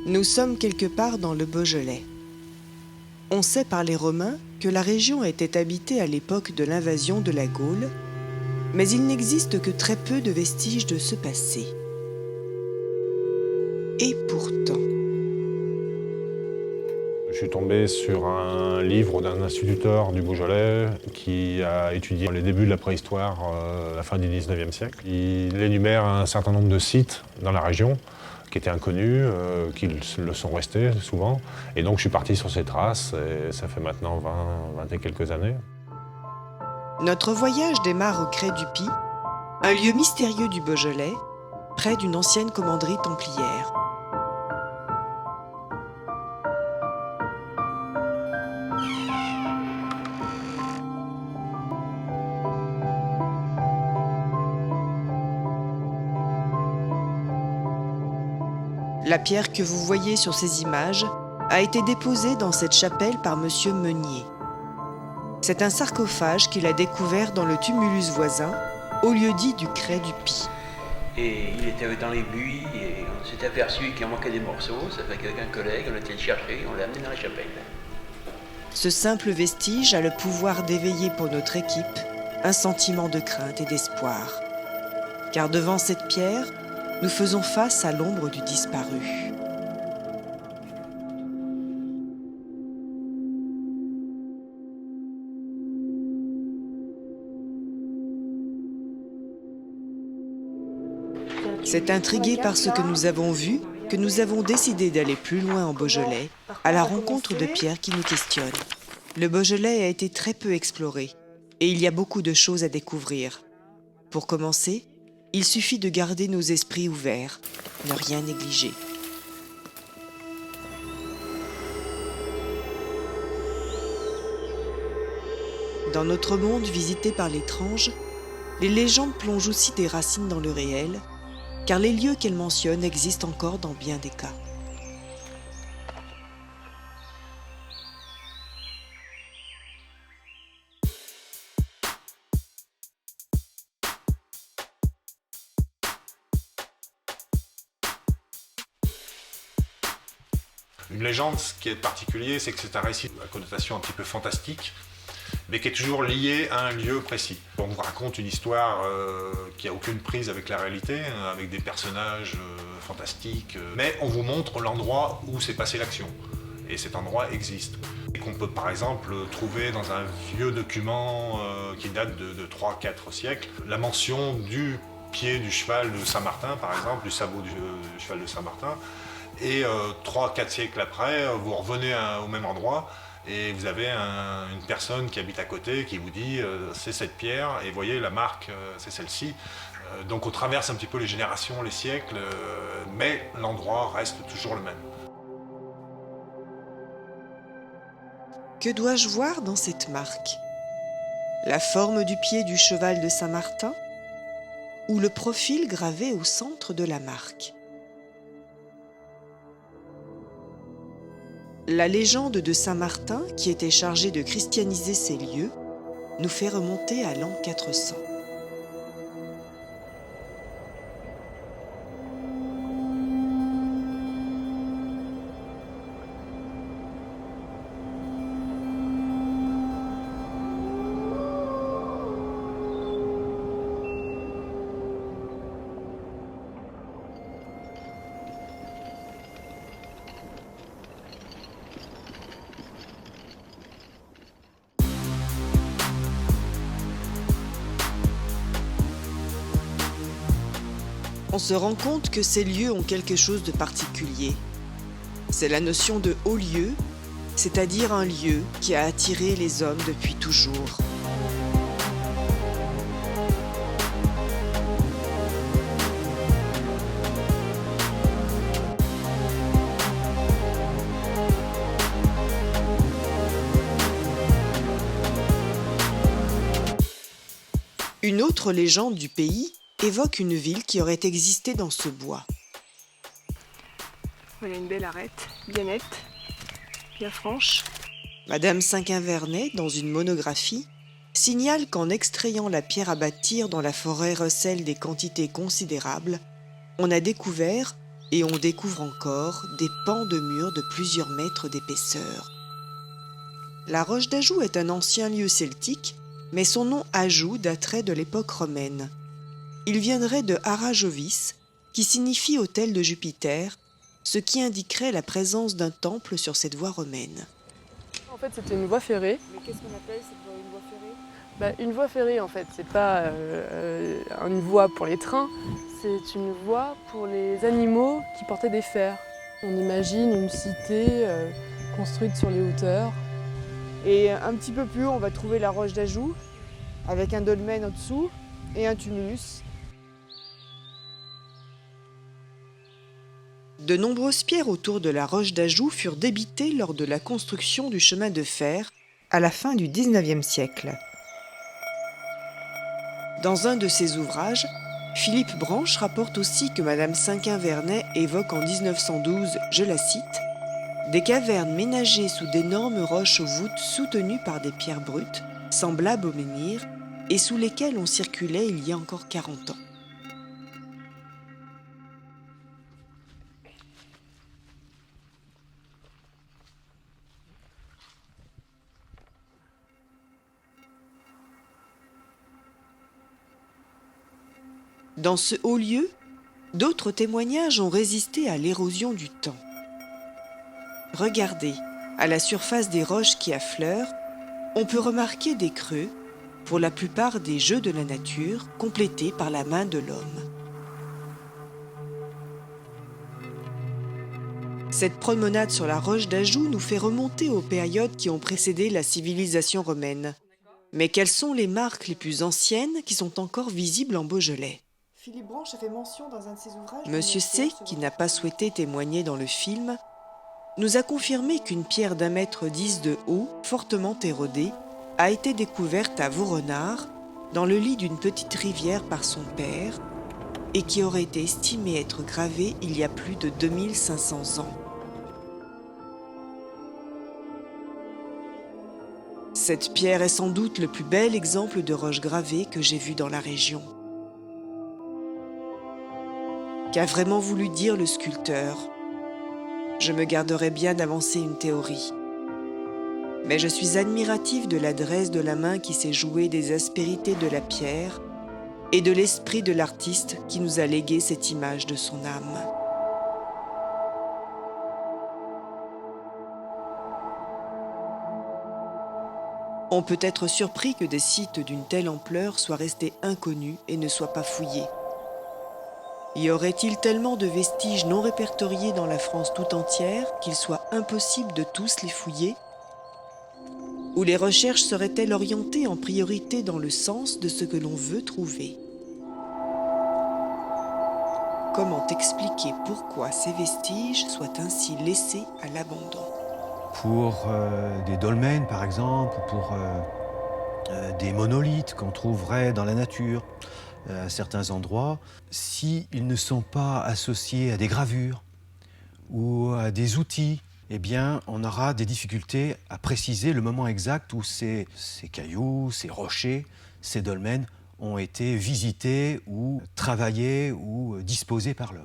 Nous sommes quelque part dans le Beaujolais. On sait par les Romains que la région était habitée à l'époque de l'invasion de la Gaule, mais il n'existe que très peu de vestiges de ce passé. Et pourtant... Je suis tombé sur un livre d'un instituteur du Beaujolais qui a étudié les débuts de la préhistoire à la fin du 19e siècle. Il énumère un certain nombre de sites dans la région qui étaient inconnus, qui le sont restés souvent. Et donc je suis parti sur ces traces et ça fait maintenant 20 et quelques années. Notre voyage démarre au Crêt du Py, un lieu mystérieux du Beaujolais, près d'une ancienne commanderie templière. La pierre que vous voyez sur ces images a été déposée dans cette chapelle par Monsieur Meunier. C'est un sarcophage qu'il a découvert dans le tumulus voisin, au lieu-dit du Crêt du Py. Et il était dans les buis et on s'est aperçu qu'il en manquait des morceaux. Ça fait qu'avec un collègue, on a été le chercher et on l'a amené dans la chapelle. Ce simple vestige a le pouvoir d'éveiller pour notre équipe un sentiment de crainte et d'espoir. Car devant cette pierre, nous faisons face à l'ombre du disparu. C'est intrigué par ce que nous avons vu que nous avons décidé d'aller plus loin en Beaujolais, à la rencontre de pierres qui nous questionnent. Le Beaujolais a été très peu exploré et il y a beaucoup de choses à découvrir. Pour commencer, il suffit de garder nos esprits ouverts, ne rien négliger. Dans notre monde visité par l'étrange, les légendes plongent aussi des racines dans le réel, car les lieux qu'elles mentionnent existent encore dans bien des cas. Une légende, ce qui est particulier, c'est que c'est un récit à connotation un petit peu fantastique, mais qui est toujours lié à un lieu précis. On vous raconte une histoire qui n'a aucune prise avec la réalité, avec des personnages fantastiques, mais on vous montre l'endroit où s'est passée l'action. Et cet endroit existe. Et qu'on peut par exemple trouver dans un vieux document qui date de 3-4 siècles, la mention du pied du cheval de Saint-Martin, par exemple, du sabot du cheval de Saint-Martin. Et 3-4 siècles après, vous revenez au même endroit et vous avez une personne qui habite à côté qui vous dit c'est cette pierre et vous voyez la marque c'est celle-ci. Donc on traverse un petit peu les générations, les siècles, mais l'endroit reste toujours le même. Que dois-je voir dans cette marque? La forme du pied du cheval de Saint-Martin ou le profil gravé au centre de la marque? La légende de Saint-Martin, qui était chargée de christianiser ces lieux, nous fait remonter à l'an 400. On se rend compte que ces lieux ont quelque chose de particulier. C'est la notion de haut lieu, c'est-à-dire un lieu qui a attiré les hommes depuis toujours. Une autre légende du pays évoque une ville qui aurait existé dans ce bois. Voilà une belle arête, bien nette, bien franche. Madame Cinquin-Vernet, dans une monographie, signale qu'en extrayant la pierre à bâtir dont la forêt recèle des quantités considérables, on a découvert et on découvre encore des pans de murs de plusieurs mètres d'épaisseur. La Roche d'Ajoux est un ancien lieu celtique, mais son nom Ajoux daterait de l'époque romaine. Il viendrait de Arajovis, qui signifie hôtel de Jupiter, ce qui indiquerait la présence d'un temple sur cette voie romaine. En fait, c'était une voie ferrée. Mais qu'est-ce qu'on appelle cette voie, une voie ferrée? Une voie ferrée, en fait, c'est pas une voie pour les trains, c'est une voie pour les animaux qui portaient des fers. On imagine une cité construite sur les hauteurs. Et un petit peu plus haut, on va trouver la Roche d'Ajoux, avec un dolmen au-dessous et un tumulus. De nombreuses pierres autour de la Roche d'Ajoux furent débitées lors de la construction du chemin de fer à la fin du XIXe siècle. Dans un de ses ouvrages, Philippe Branche rapporte aussi que Madame Cinquin-Vernet évoque en 1912, je la cite, « des cavernes ménagées sous d'énormes roches aux voûtes soutenues par des pierres brutes, semblables au menhir, et sous lesquelles on circulait il y a encore 40 ans. » Dans ce haut lieu, d'autres témoignages ont résisté à l'érosion du temps. Regardez, à la surface des roches qui affleurent, on peut remarquer des creux, pour la plupart des jeux de la nature, complétés par la main de l'homme. Cette promenade sur la Roche d'Ajoux nous fait remonter aux périodes qui ont précédé la civilisation romaine. Mais quelles sont les marques les plus anciennes qui sont encore visibles en Beaujolais ? Philippe Branche a fait mention dans un de ses ouvrages... Monsieur C, qui n'a pas souhaité témoigner dans le film, nous a confirmé qu'une pierre d'1,10 m de haut, fortement érodée, a été découverte à Vaurenard, dans le lit d'une petite rivière par son père, et qui aurait été estimée être gravée il y a plus de 2500 ans. Cette pierre est sans doute le plus bel exemple de roche gravée que j'ai vu dans la région. Qu'a vraiment voulu dire le sculpteur? Je me garderais bien d'avancer une théorie. Mais je suis admiratif de l'adresse de la main qui s'est jouée des aspérités de la pierre et de l'esprit de l'artiste qui nous a légué cette image de son âme. On peut être surpris que des sites d'une telle ampleur soient restés inconnus et ne soient pas fouillés. Y aurait-il tellement de vestiges non répertoriés dans la France tout entière qu'il soit impossible de tous les fouiller? Ou les recherches seraient-elles orientées en priorité dans le sens de ce que l'on veut trouver? Comment expliquer pourquoi ces vestiges soient ainsi laissés à l'abandon? Pour des dolmens, par exemple, ou pour des monolithes qu'on trouverait dans la nature, à certains endroits, s'ils ne sont pas associés à des gravures ou à des outils, eh bien, on aura des difficultés à préciser le moment exact où ces cailloux, ces rochers, ces dolmens ont été visités ou travaillés ou disposés par l'homme.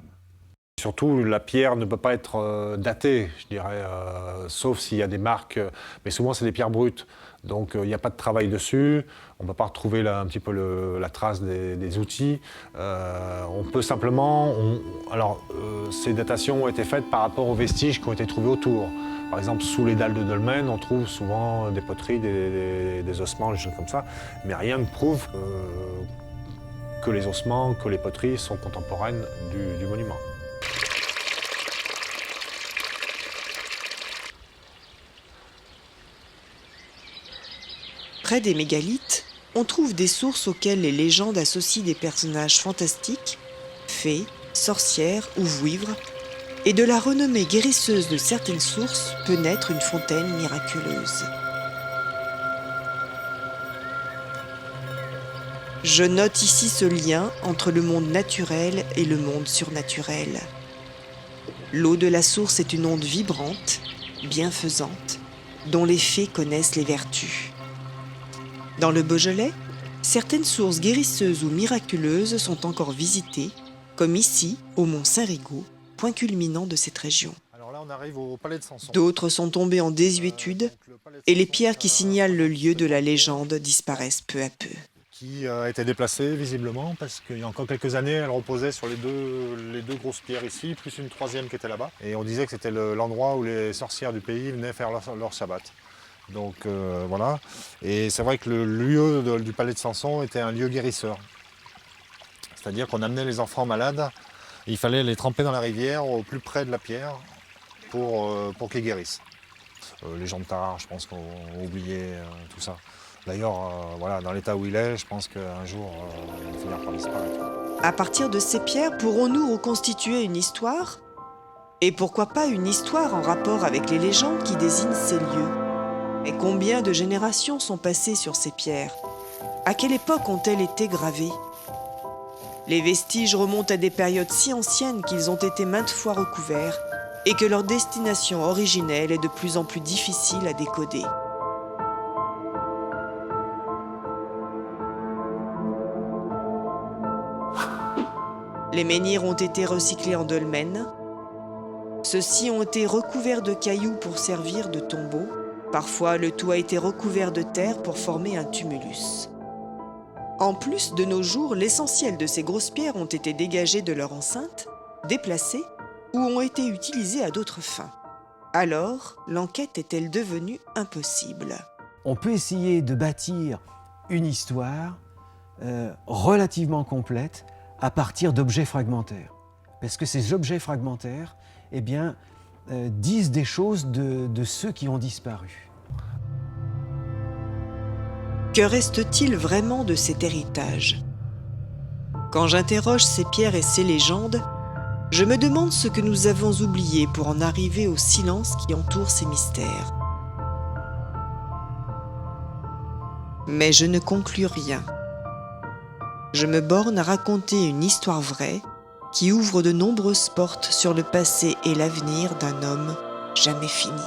Surtout, la pierre ne peut pas être datée, je dirais, sauf s'il y a des marques, mais souvent c'est des pierres brutes. Donc il n'y a pas de travail dessus, on ne peut pas retrouver un petit peu la trace des outils. On peut simplement... ces datations ont été faites par rapport aux vestiges qui ont été trouvés autour. Par exemple, sous les dalles de dolmen, on trouve souvent des poteries, des ossements, des choses comme ça, mais rien ne prouve que les ossements, que les poteries sont contemporaines du monument. Près des mégalithes, on trouve des sources auxquelles les légendes associent des personnages fantastiques, fées, sorcières ou vouivres, et de la renommée guérisseuse de certaines sources peut naître une fontaine miraculeuse. Je note ici ce lien entre le monde naturel et le monde surnaturel. L'eau de la source est une onde vibrante, bienfaisante, dont les fées connaissent les vertus. Dans le Beaujolais, certaines sources guérisseuses ou miraculeuses sont encore visitées, comme ici, au Mont Saint-Rigaud, point culminant de cette région. Alors là, on arrive au palais de Samson. D'autres sont tombés en désuétude et les pierres qui signalent le lieu de la légende disparaissent peu à peu. Qui a été déplacée visiblement parce qu'il y a encore quelques années, elle reposait sur les deux grosses pierres ici, plus une troisième qui était là-bas. Et on disait que c'était l'endroit où les sorcières du pays venaient faire leur sabbat. Donc voilà. Et c'est vrai que le lieu du palais de Samson était un lieu guérisseur. C'est-à-dire qu'on amenait les enfants malades, il fallait les tremper dans la rivière au plus près de la pierre pour qu'ils guérissent. Les gens de Tarare, je pense qu'on a oublié tout ça. D'ailleurs, voilà, dans l'état où il est, je pense qu'un jour, il va finir par disparaître. À partir de ces pierres, pourrons-nous reconstituer une histoire? Et pourquoi pas une histoire en rapport avec les légendes qui désignent ces lieux? Et combien de générations sont passées sur ces pierres? À quelle époque ont-elles été gravées? Les vestiges remontent à des périodes si anciennes qu'ils ont été maintes fois recouverts et que leur destination originelle est de plus en plus difficile à décoder. Les menhirs ont été recyclés en dolmens. Ceux-ci ont été recouverts de cailloux pour servir de tombeaux. Parfois, le tout a été recouvert de terre pour former un tumulus. En plus, de nos jours, l'essentiel de ces grosses pierres ont été dégagées de leur enceinte, déplacées ou ont été utilisées à d'autres fins. Alors, l'enquête est-elle devenue impossible? On peut essayer de bâtir une histoire relativement complète à partir d'objets fragmentaires. Parce que ces objets fragmentaires, eh bien, disent des choses de ceux qui ont disparu. Que reste-t-il vraiment de cet héritage? Quand j'interroge ces pierres et ces légendes, je me demande ce que nous avons oublié pour en arriver au silence qui entoure ces mystères. Mais je ne conclus rien. Je me borne à raconter une histoire vraie qui ouvre de nombreuses portes sur le passé et l'avenir d'un homme jamais fini.